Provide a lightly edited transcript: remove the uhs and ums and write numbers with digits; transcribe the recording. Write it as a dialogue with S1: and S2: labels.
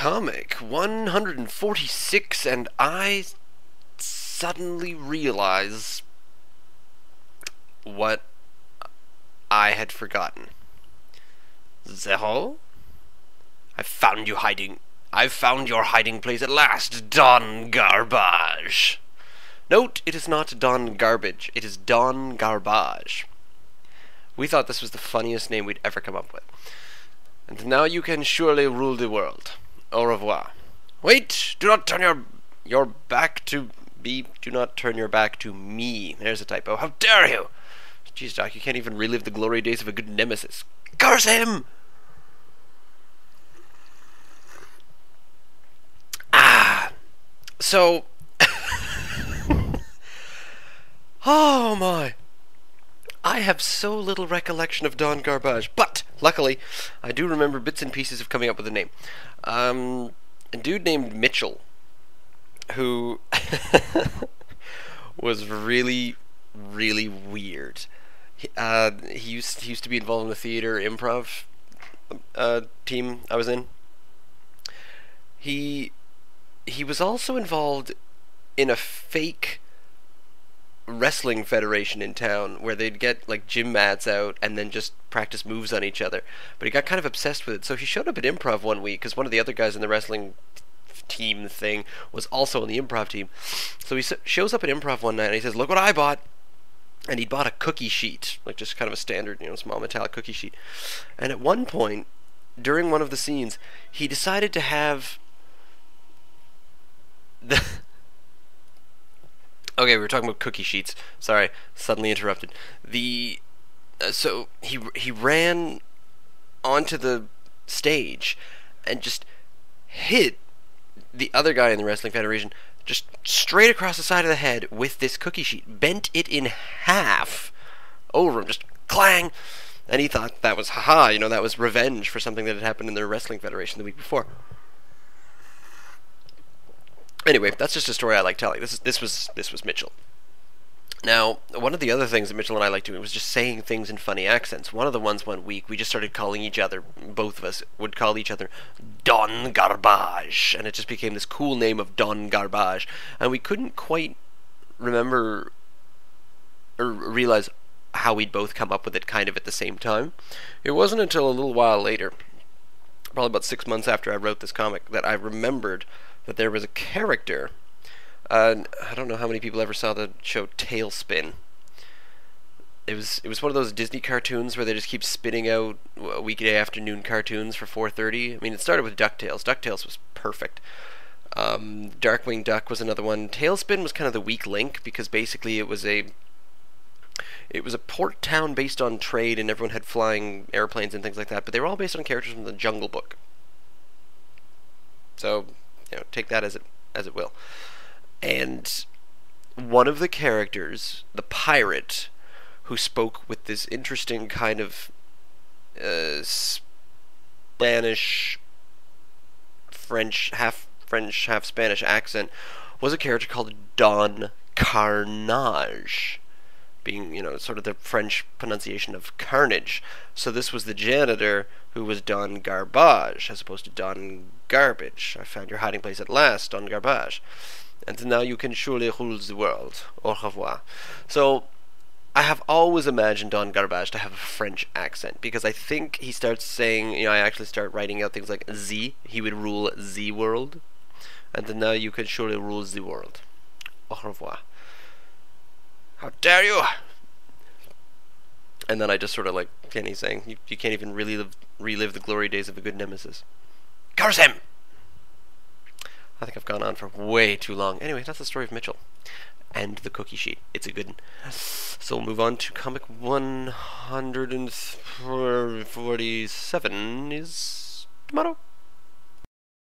S1: comic 146, and I suddenly realize what I had forgotten. Zero? I've found your hiding place at last, Don Garbage. Note, it is not Don Garbage, it is Don Garbage. We thought this was the funniest name we'd ever come up with. And now you can surely rule the world. Au revoir. Wait! Do not turn your back to me. Do not turn your back to me. There's a typo. How dare you! Jeez, Doc, you can't even relive the glory days of a good nemesis. Curse him! So... oh my... I have so little recollection of Don Garbage, but luckily I do remember bits and pieces of coming up with a name. A dude named Mitchell, who was really, really weird. He used to be involved in the theater improv team I was in. He was also involved in a fake wrestling federation in town where they'd get like gym mats out and then just practice moves on each other, but he got kind of obsessed with it, so he showed up at improv one week because one of the other guys in the wrestling team thing was also on the improv team. So he shows up at improv one night and he says, "Look what I bought." And he bought a cookie sheet, like just kind of a standard, small metallic cookie sheet. And at one point during one of the scenes he decided to have the okay, we were talking about cookie sheets. Sorry, suddenly interrupted. So he ran onto the stage and just hit the other guy in the Wrestling Federation just straight across the side of the head with this cookie sheet. Bent it in half over him, just clang. And he thought that was, haha, that was revenge for something that had happened in their Wrestling Federation the week before. Anyway, that's just a story I like telling. This was Mitchell. Now, one of the other things that Mitchell and I liked doing was just saying things in funny accents. One of the ones one week, we just started calling each other, both of us would call each other Don Garbage, and it just became this cool name of Don Garbage, and we couldn't quite remember or realize how we'd both come up with it kind of at the same time. It wasn't until a little while later, probably about 6 months after I wrote this comic, that I remembered that there was a character. I don't know how many people ever saw the show Tailspin. It was one of those Disney cartoons where they just keep spitting out weekday afternoon cartoons for 4:30. I mean, it started with DuckTales. DuckTales was perfect. Darkwing Duck was another one. Tailspin was kind of the weak link because basically it was a port town based on trade, and everyone had flying airplanes and things like that. But they were all based on characters from the Jungle Book. So take that as it will. And one of the characters, the pirate, who spoke with this interesting kind of Spanish, French, half Spanish accent, was a character called Don Carnage, being, sort of the French pronunciation of carnage. So this was the janitor who was Don Garbage, as opposed to Don Garbage. I found your hiding place at last, Don Garbage. And now you can surely rule the world. Au revoir. So, I have always imagined Don Garbage to have a French accent, because I think he starts saying, I actually start writing out things like Z. He would rule the world. And now you can surely rule the world. Au revoir. How dare you! And then I just sort of like Kenny saying, you can't even really relive the glory days of a good nemesis. Curse him! I think I've gone on for way too long. Anyway, that's the story of Mitchell. And the cookie sheet. It's a good one. So we'll move on to comic 147 is tomorrow.